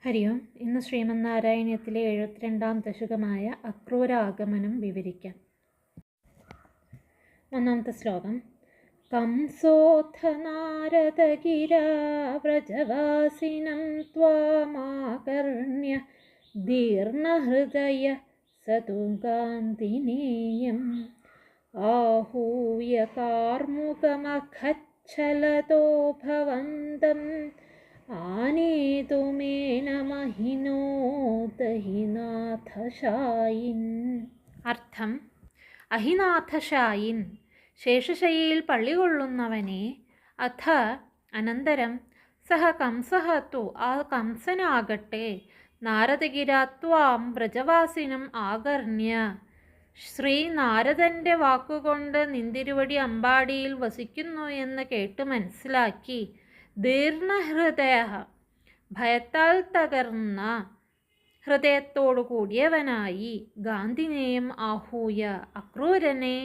ഹരി ഓം. ഇന്ന് ശ്രീമന്നാരായണീയത്തിലെ 72-ാം ദശകമായ അക്രൂരാഗമനം വിവരിക്കാം. ഒന്നാമത്തെ ശ്ലോകം. കംസോത്ഥ നാരദഗിരാ വ്രജവാസിനം ത്വാമാകർണ്യ ദീർണഹൃദയ സതുകാന്തിനേയം ആഹൂയ കാർമുകമഖച്ഛലതോ ഭവന്തം ആനേതുമേനമഹിനോദഹിനാഥശായിൻ. അർത്ഥം: അഹിനാഥശായിൻ, ശേഷശയ്യയിൽ പള്ളികൊള്ളുന്നവനെ. അഥ അനന്തരം സഹ കംസഃ തു, ആ കംസനാകട്ടെ, നാരദഗിരാത്വാം വ്രജവാസിനം ആകർണ്യ, ശ്രീ നാരദൻ്റെ വാക്കുകൊണ്ട് നിന്തിരുവടി അമ്പാടിയിൽ വസിക്കുന്നു എന്ന് കേട്ട് മനസ്സിലാക്കി, ദീർണഹൃദയ, ഭയത്താൽ തകർന്ന ഹൃദയത്തോടു കൂടിയവനായി, ഗാന്ധിനേയം ആഹൂയ, അക്രൂരനെ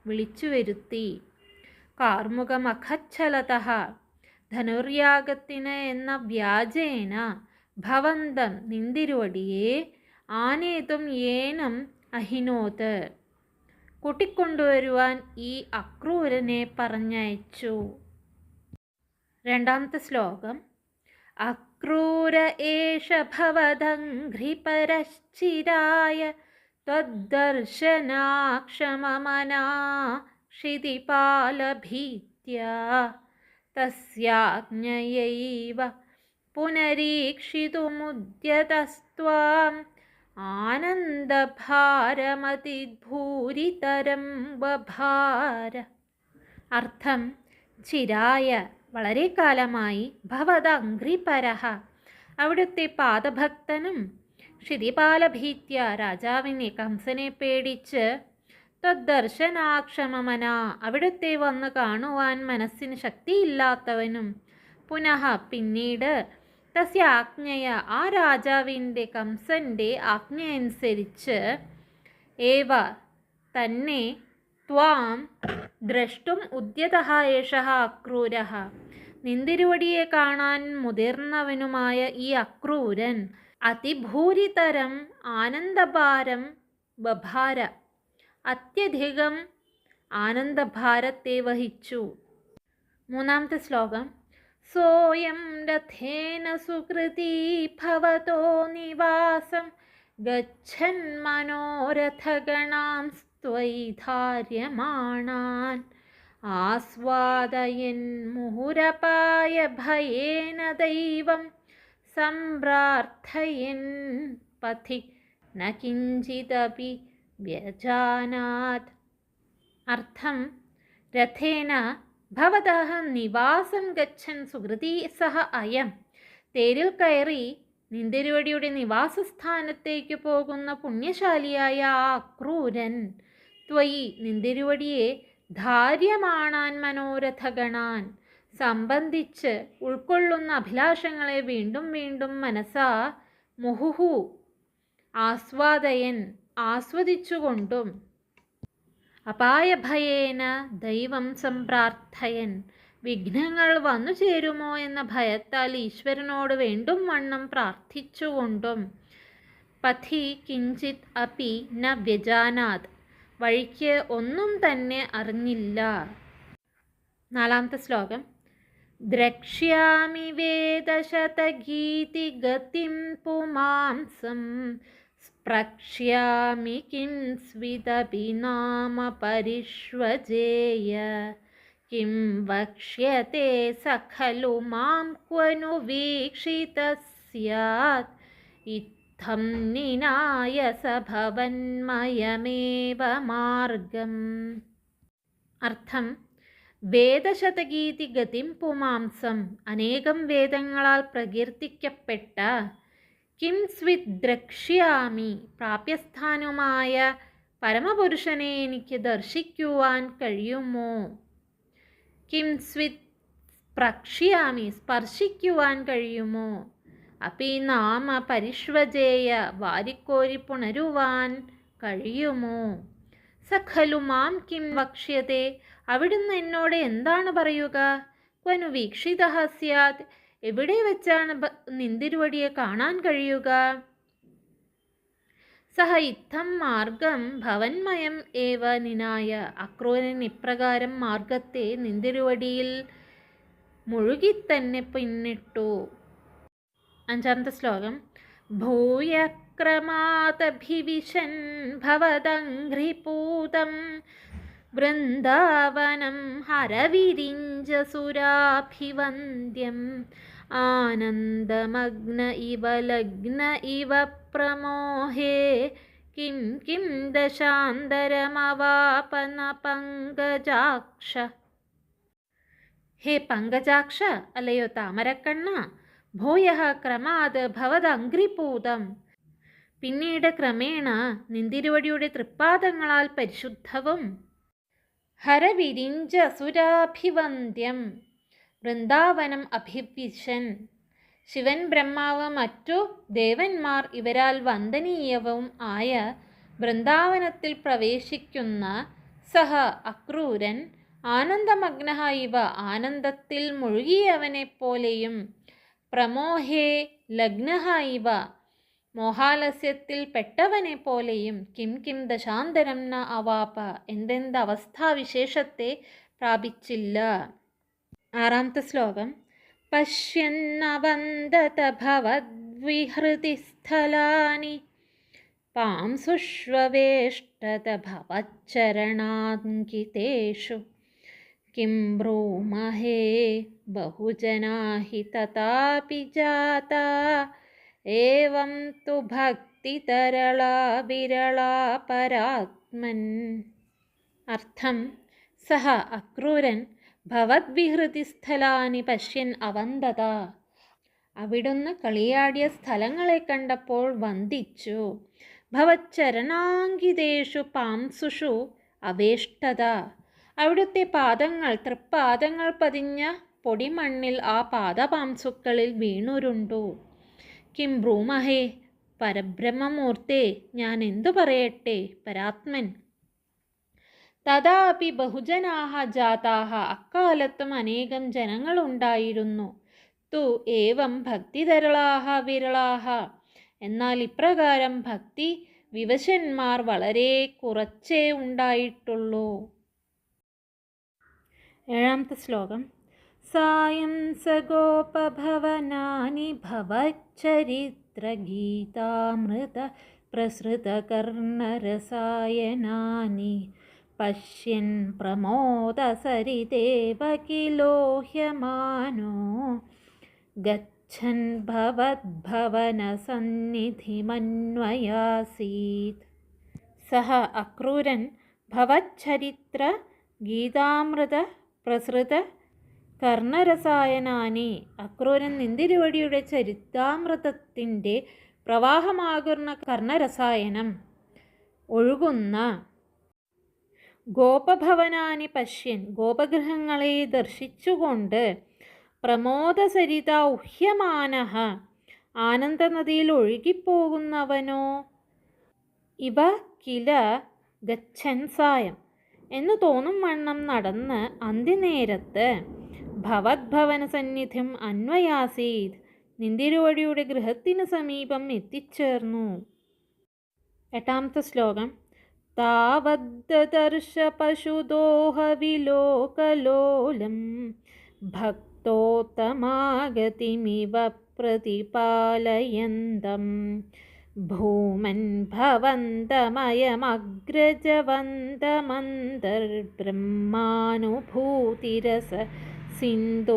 വിളിച്ചു വരുത്തി, കാർമുകമഖച്ഛലതഃ, ധനുർയാഗത്തിന് എന്ന വ്യാജേന, ഭവന്തം, നിന്തിരുവടിയെ, ആനേതും ഏനം അഹിനോത്, കൂട്ടിക്കൊണ്ടുവരുവാൻ ഈ അക്രൂരനെ പറഞ്ഞയച്ചു. രണ്ടാമത്തെ ശ്ലോകം. അക്രൂര ഏഷ ഭവദംഘ്രിപരശ്ചിരായ ത്വദ്ദർശനാക്ഷമമനാ ക്ഷിതിപാലഭീത്യാ തസ്യാജ്ഞയൈവ പുനരീക്ഷിതുമുദ്യതസ്ത്വാം ആനന്ദഭാരമതിഭൂരിതരം ബഭാര. അർത്ഥം: ചിരായ, വളരെ കാലമായി, ഭവത അംഘ്രിപരഃ, അവിടുത്തെ പാദഭക്തനും, ക്ഷിതിപാലഭീത്യ, രാജാവിനെ കംസനെ പേടിച്ച്, ത്വദ്ദർശനാക്ഷമമന, അവിടുത്തെ വന്ന് കാണുവാൻ മനസ്സിന് ശക്തിയില്ലാത്തവനും, പുനഃ, പിന്നീട്, തസ്യ ആജ്ഞയ, ആ രാജാവിൻ്റെ, കംസൻ്റെ ആജ്ഞയനുസരിച്ച്, ഏവ, തന്നെ, ത്വാം, ദ്രഷ്ടും ഉദ്യതഃ ഏഷഃ അക്രൂരഃ, നിന്തിരുവടിയെ കാണാൻ മുതിർന്നവനുമായ ഈ അക്രൂരൻ, അതിഭൂരിതരം ആനന്ദഭാരം ബഭാര, അത്യധികം ആനന്ദഭാരത്തെ വഹിച്ചു. മൂന്നാമത്തെ ശ്ലോകം. സോയം രഥേന സുകൃതീ ഭവതോ നിവാസം ഗച്ഛൻ മനോരഥഗണാം ത്വയി ധാര്യമാണാൻ ആസ്വാദയൻ മുഹുരപായ ഭയേന ദൈവം സംപ്രാർത്ഥയൻ പഥി ന കിഞ്ചിദപി വ്യജാനാത്. അർത്ഥം: രഥേന ഭവതഃ നിവാസം ഗച്ഛൻ സുകൃതീ സഹ അയം, തേരിൽ കയറി നിന്തിരുവടിയുടെ നിവാസസ്ഥാനത്തേക്ക് പോകുന്ന പുണ്യശാലിയായ ആ അക്രൂരൻ, ത്വയി, നിന്തിരുവടിയെ, ധാര്യമാണാൻ മനോരഥഗണാൻ, സംബന്ധിച്ച് ഉൾക്കൊള്ളുന്ന അഭിലാഷങ്ങളെ വീണ്ടും വീണ്ടും മനസാ, മുഹുഹു, ആസ്വാദയൻ, ആസ്വദിച്ചുകൊണ്ടും, അപായഭയേന ദൈവം സംപ്രാർത്ഥയൻ, വിഘ്നങ്ങൾ വന്നു ചേരുമോ എന്ന ഭയത്താൽ ഈശ്വരനോട് വേണ്ടും വണ്ണം പ്രാർത്ഥിച്ചുകൊണ്ടും, പഥി കിഞ്ചിത് അപി ന വ്യജാനാത്, വഴിക്ക് ഒന്നും തന്നെ അറിഞ്ഞില്ല. നാലാമത്തെ ശ്ലോകം. ദ്രക്ഷ്യാമി വേദശതഗീതി ഗതിം പുമാംസം സ്പ്രക്ഷ്യാമി കിം സ്വിദപി നാമ പരിഷ്വജേയ കിം വക്ഷ്യത്തെ സഖലു മാം ക്വനു വീക്ഷിതസ്യാത് ഇത്തം നിനായസ ഭവന്മയമേവ മാർഗം. അർത്ഥം: വേദശതഗീതി ഗതിം പുമാംസം, അനേകം വേദങ്ങളാൽ പ്രകീർത്തിക്കപ്പെട്ട, കിം സ്വിത് ദ്രക്ഷ്യാമി, പ്രാപ്യസ്ഥാനുമായ പരമപുരുഷനെ എനിക്ക് ദർശിക്കുവാൻ കഴിയുമോ? കിം സ്വിത് സ്പ്രക്ഷ്യാമി, സ്പർശിക്കുവാൻ കഴിയുമോ? അപ്പി നാമ പരിഷ്വജേയ, വാരിക്കോരി പുണരുവാൻ കഴിയുമോ? സഖലു മാം കിം വക്ഷ്യത്തെ, അവിടുന്ന് എന്നോട് എന്താണ് പറയുക? ക്വനു വീക്ഷിതഃ സ്യാത്, എവിടെ വെച്ചാണ് നിന്തിരുവടിയെ കാണാൻ കഴിയുക? സഹ ഇത്തം മാർഗം ഭവന്മയം ഏവ നിനായ. അക്രൂരൻ ഇപ്രകാരം മാർഗത്തെ നിന്തിരുവടിയിൽ മുഴുകിത്തന്നെ പിന്നിട്ടു. അഞ്ചാമത്തെ ശ്ലോകം. ഭൂയക്രമാതഭിവിശൻ ഭവദംഘ്രിപൂതം വൃന്ദാവനം ഹരവിരിഞ്ചസുരാഭിവന്ദ്യം ആനന്ദമഗ്ന ഇവ ലഗ്ന ഇവ പ്രമോഹേ കിം കിം ദശാന്തരമവാപന പങ്കജാക്ഷ. ഹേ പങ്കജാക്ഷ, അല്ലയോ താമരക്കണ്ണ, ഭൂയഃ ക്രമാത് ഭവദംഘ്രിപൂതം, പിന്നീട് ക്രമേണ നിന്തിരുവടിയുടെ തൃപ്പാദങ്ങളാൽ പരിശുദ്ധവും ഹരവിരിഞ്ച സുരാഭിവന്ദ്യം വൃന്ദാവനം അഭിവിശൻ, ശിവൻ ബ്രഹ്മാവ് മറ്റു ദേവന്മാർ ഇവരാൽ വന്ദനീയവും ആയ വൃന്ദാവനത്തിൽ പ്രവേശിക്കുന്ന സഹ അക്രൂരൻ ആനന്ദമഗ്നഃ ഇവ, ആനന്ദത്തിൽ മുഴുകിയവനെപ്പോലെയും പ്രമോഹേ ലഗ്നഃ ഇവ, മോഹാലസ്യത്തിൽ പെട്ടവനെ പോലെയും കിം കിം ദശാന്തരം ന അവാപ, എന്തെന്ത് അവസ്ഥാവിശേഷത്തെ പ്രാപിച്ചില്ല. ആറാമത്തെ ശ്ലോകം. പശ്യന്നവന്തത ഭവദ്വിഹൃതിസ്ഥലാനി പാംസുഷ്വേഷ്ടത ഭവച്ചരണാങ്കിതേഷു കിം ബ്രൂമഹേ ബഹുജനാ ഹി തഥാപി ജാതാ ഏവം തു ഭക്തിതരളാ വിരളാ പരാത്മൻ. അർത്ഥം. സഹ അക്രൂരൻ ഭവദ്വിഹൃതിസ്ഥലാനി പശ്യൻ അവന്തത, അവിടുന്ന് കളിയാടിയ സ്ഥലങ്ങളെ കണ്ടപ്പോൾ വന്ദിച്ചു. ഭവച്ചരണാങ്കിതേഷു പാംസുഷു അവേഷ്ടത, അവിടുത്തെ പാദങ്ങൾ തൃപ്പാദങ്ങൾ പതിഞ്ഞ പൊടിമണ്ണിൽ ആ പാദപാംസുക്കളിൽ വീണുരുണ്ടു. കിം ബ്രൂമഹേ, പരബ്രഹ്മമൂർത്തേ, ഞാൻ എന്തു പറയട്ടെ, പരാത്മൻ. തഥാപി ബഹുജനാഹ ജാതാഹ, അക്കാലത്തും അനേകം ജനങ്ങളുണ്ടായിരുന്നു. തു ഏവം ഭക്തിതരളാഹ വിരളാഹ, എന്നാൽ ഇപ്രകാരം ഭക്തി വിവശന്മാർ വളരെ കുറച്ചേ ഉണ്ടായിട്ടുള്ളൂ. ഏഴാമത്തെ ശ്ലോകം. സായം സഗോപഭവനാനി ഭവച്ചരിത്രഗീതാമൃത പ്രസൃതകർണരസായനാനി പശ്യൻ പ്രമോദസരിദേവ കിലോഹ്യമാനോ ഗച്ഛൻ ഭവദ്ഭവനസന്നിധിമന്വയാസീത്. സഹ അക്രൂരൻ ഭവച്ചരിത്ര ഗീതാമൃത പ്രസൃത കർണരസായനാനി, അക്രൂരൻ നിന്തിരുവടിയുടെ ചരിതാമൃതത്തിൻ്റെ പ്രവാഹമാകുന്ന കർണരസായനം ഒഴുകുന്ന ഗോപഭവനാനി പശ്യൻ, ഗോപഗൃഹങ്ങളെ ദർശിച്ചുകൊണ്ട് പ്രമോദസരിത ഉഹ്യമാനഃ, ആനന്ദനദിയിൽ ഒഴുകിപ്പോകുന്നവനോ ഇവ കില ഗച്ഛൻ സായം, എന്നു തോന്നും വണ്ണം നടന്ന് അന്തിനേരത്ത് ഭവദ്ഭവന സന്നിധ്യം അന്വയാസീത്, നിന്തിരുവടിയുടെ ഗൃഹത്തിനു സമീപം എത്തിച്ചേർന്നു. എട്ടാമത്തെ ശ്ലോകം. താവദ്ദർശ പശുദോഹ വിലോകലോലം ഭക്തോത്തമാഗതിമിവ പ്രതിപാലയന്തം ഭൂമൻ ഭവന്തമയമഗ്രജവന്തമന്തർബ്രഹ്മാനുഭൂതിരസ സിന്ധുമിവോദ്വമന്തം.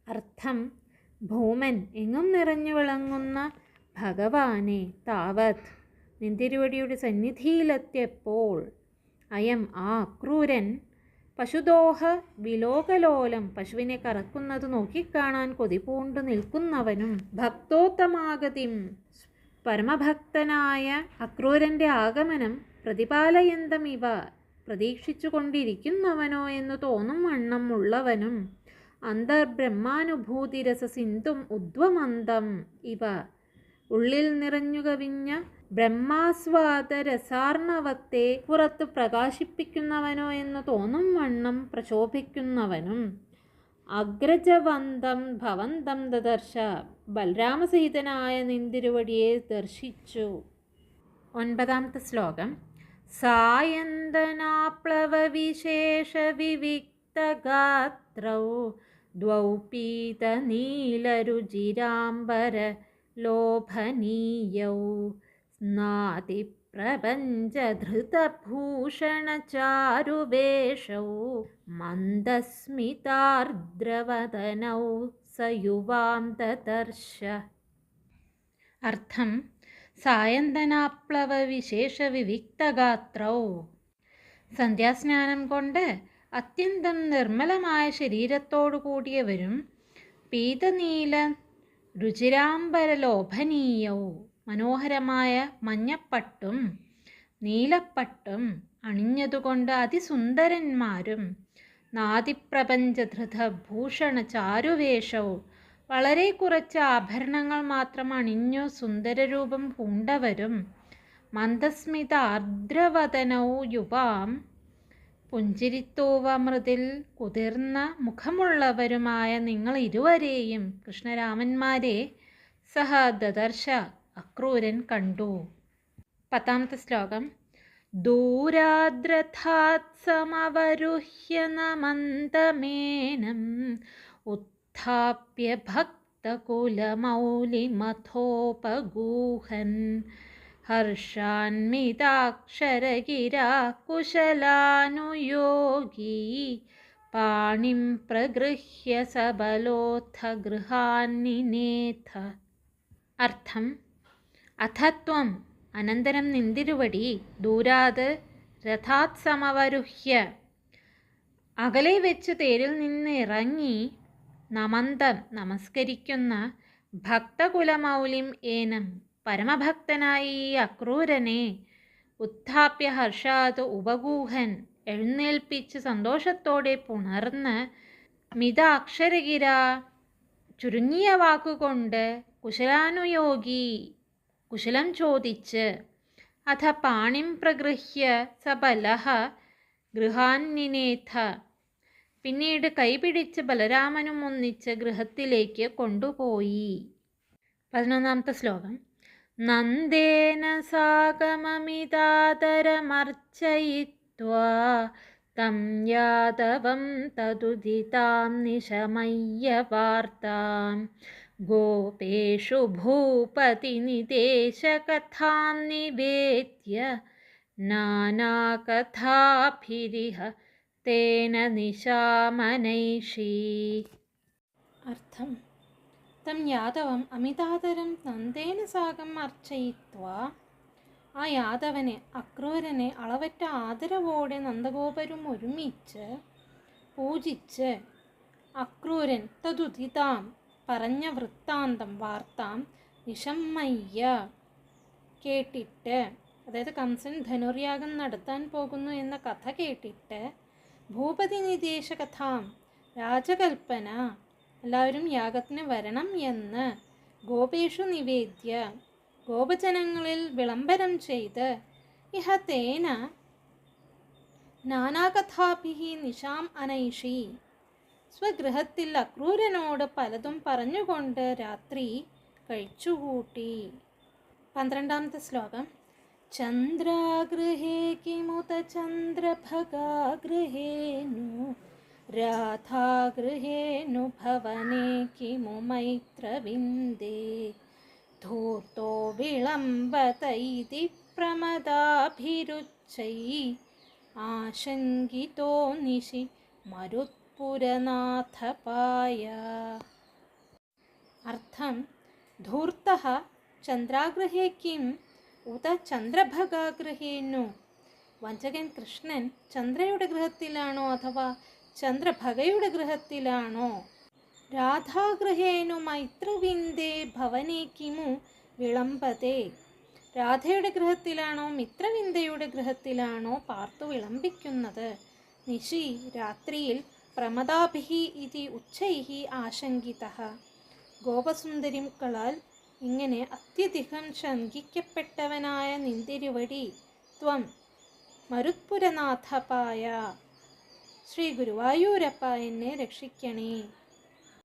അർത്ഥം. ഭൂമൻ, എങ്ങും നിറഞ്ഞു വിളങ്ങുന്ന ഭഗവാനെ, താവത്, നിന്തിരുവടിയുടെ സന്നിധിയിലെത്തിയപ്പോൾ, അയം, ആ അക്രൂരൻ, പശുദോഹ വിലോകലോലം, പശുവിനെ കറക്കുന്നത് നോക്കിക്കാണാൻ കൊതിപൂണ്ടു നിൽക്കുന്നവനും, ഭക്തോത്തമാഗതിം, പരമഭക്തനായ അക്രൂരൻ്റെ ആഗമനം പ്രതിപാലയന്തം ഇവ, പ്രതീക്ഷിച്ചു കൊണ്ടിരിക്കുന്നവനോ എന്ന് തോന്നും വണ്ണം ഉള്ളവനും, അന്തർബ്രഹ്മാനുഭൂതിരസ സിന്ധും ഉദ്വമന്തം ഇവ, ഉള്ളിൽ നിറഞ്ഞു കവിഞ്ഞ ബ്രഹ്മാസ്വാദ രസാർണവത്തെ പുറത്ത് പ്രകാശിപ്പിക്കുന്നവനോ എന്ന് തോന്നും വണ്ണം പ്രശോഭിക്കുന്നവനും, അഗ്രജവന്തം ഭവന്തം ദദർശ. ബലരാമസഹിതനായ നിന്തിരുവടിയെ ദർശിച്ചു. 9ാമത്തെ ശ്ലോകം. സായന്തനാപ്ലവവിശേഷവിവിക്തഗാത്രൗ ദ്വൗ പീതനീലരുചിരാംബരലോഭനീയൗ സ്നാതിപ്രപഞ്ചധൃതഭൂഷണചാരുവേഷൗ മന്ദസ്മിതാർദ്രവദനൗ സ യുവാം ദദർശ. അർത്ഥം: സായന്തനാപ്ലവ വിശേഷ വിവിക്തഗാത്രൗ. സന്ധ്യാസ്നാനം കൊണ്ട് അത്യന്തം നിർമ്മലമായ ശരീരത്തോടു കൂടിയവരും പീതനീല രുചിരാംബരലോഭനീയൗ മനോഹരമായ മഞ്ഞപ്പട്ടും നീലപ്പട്ടും അണിഞ്ഞതുകൊണ്ട് അതിസുന്ദരന്മാരും നാദിപ്രപഞ്ചധൃത ഭൂഷണ ചാരുവേഷവും വളരെ കുറച്ച് ആഭരണങ്ങൾ മാത്രം അണിഞ്ഞു സുന്ദരരൂപം പൂണ്ടവരും മന്ദസ്മിത ആർദ്രവദനൗ യുവാം പുഞ്ചിരിത്തൂവമൃതിൽ കുതിർന്ന മുഖമുള്ളവരുമായ നിങ്ങൾ ഇരുവരെയും കൃഷ്ണരാമന്മാരെ സഹ ദദർശ അക്രൂരൻ കണ്ടു. 10ാമത്തെ ശ്ലോകം. ദൂരാദ്രഥാത് സമവരുഹ്യ നമന്തമേനം ഉത്ഥാപ്യ ഭക്തകുലമൗലിമഥോപഗൂഹൻ ഹർഷാന്വിതാക്ഷരഗിരാ കുശലാനുയോഗീ പാണിം പ്രഗൃഹ്യ സബലോത്ഥ ഗൃഹാന്നിനേഥ. അർത്ഥം: അഥത്വം അനന്തരം നിന്തിരുവടി ദൂരാത് രഥാത് സമവരുഹ്യ അകലെ വെച്ച് തേരിൽ നിന്ന് ഇറങ്ങി നമന്തം നമസ്കരിക്കുന്ന ഭക്തകുലമൗലിം ഏനം പരമഭക്തനായി ഈ അക്രൂരനെ ഉത്ഥാപ്യ ഹർഷാത് ഉപഗൂഹൻ എഴുന്നേൽപ്പിച്ച് സന്തോഷത്തോടെ പുണർന്ന് മിത അക്ഷരഗിര ചുരുങ്ങിയ വാക്കുകൊണ്ട് കുശലാനുയോഗി കുശലം ചോദിച്ച് അഥ പാണിം പ്രഗൃഹ്യ സബലഃ ഗൃഹാന്നിനേഥ പിന്നീട് കൈപിടിച്ച് ബലരാമനും ഒന്നിച്ച് ഗൃഹത്തിലേക്ക് കൊണ്ടുപോയി. 11ാമത്തെ ശ്ലോകം. നന്ദേന സാഗമമിതാതരമർച്ചയിത്വാ തം യാദവം തദുദിതാം നിശമയ്യ വാർത്താം ഗോപേഷു ഭൂപതിനിദേശകഥാം നിവേദ്യ നാനാകഥാഭിരിഹ തേന നിശാമനൈഷീ. അർത്ഥം: തം യാദവം അമിതാതരം നന്ദേന സാകം അർച്ചയിത്വാ. ആ യാദവനെ അക്രൂരനെ അളവറ്റ ആദരവോടെ നന്ദഗോപരും ഒരുമിച്ച് പൂജിച്ച് അക്രൂരൻ തദുദിതാം പറഞ്ഞ വൃത്താന്തം വാർത്താം നിശമ്മയ്യ കേട്ടിട്ട്, അതായത് കംസൻ ധനുർയാഗം നടത്താൻ പോകുന്നു എന്ന കഥ കേട്ടിട്ട്, ഭൂപതി നിദേശ കഥാം രാജകൽപ്പന എല്ലാവരും യാഗത്തിന് വരണം എന്ന് ഗോപേഷു നിവേദ്യ ഗോപജനങ്ങളിൽ വിളംബരം ചെയ്ത് ഇഹ തേന നാനാകഥാഭിഹി നിശാം അനൈഷി സ്വഗൃഹത്തിൽ അക്രൂരനോട് പലതും പറഞ്ഞുകൊണ്ട് രാത്രി കഴിച്ചുകൂട്ടി. 12ാമത്തെ ശ്ലോകം. ചന്ദ്രാഗൃഹേ കിമുത ചന്ദ്രഭഗാഗൃഹേനു രാധാഗൃഹേനു ഭവനേ കിമു മൈത്രവിന്ദേ ധൂർത്തോ വിളംബത ഇതി പ്രമദാഭിരുച്ചൈ ആശങ്കിതോ നിശി മരുത്പുരനാഥപായ. അർത്ഥം: ധൂർത്തഃ ചന്ദ്രാഗൃഹേ കിം ഉത ചന്ദ്രഭഗാഗൃഹേനു. വഞ്ചകൻ കൃഷ്ണൻ ചന്ദ്രയുടെ ഗൃഹത്തിലാണോ അഥവാ ചന്ദ്രഭഗയുടെ ഗൃഹത്തിലാണോ? രാധാഗൃഹേനു മൈത്രവിന്ദേ ഭവനേ കിമു വിളംബതേ. രാധയുടെ ഗൃഹത്തിലാണോ മിത്രവിന്ദയുടെ ഗൃഹത്തിലാണോ പാർത്തു വിളംബിക്കുന്നത്? നിശി രാത്രിയിൽ പ്രമദാഭിഹി ഇതി ഉച്ചൈഹി ആശങ്കിതഃ. ഗോപസുന്ദരികളാൽ ഇങ്ങനെ അത്യധികം ശങ്കിക്കപ്പെട്ടവനായ നിന്തിരുവടി ത്വം മരുത്പുരനാഥപായ ശ്രീ ഗുരുവായൂരപ്പ എന്നെ രക്ഷിക്കണേ.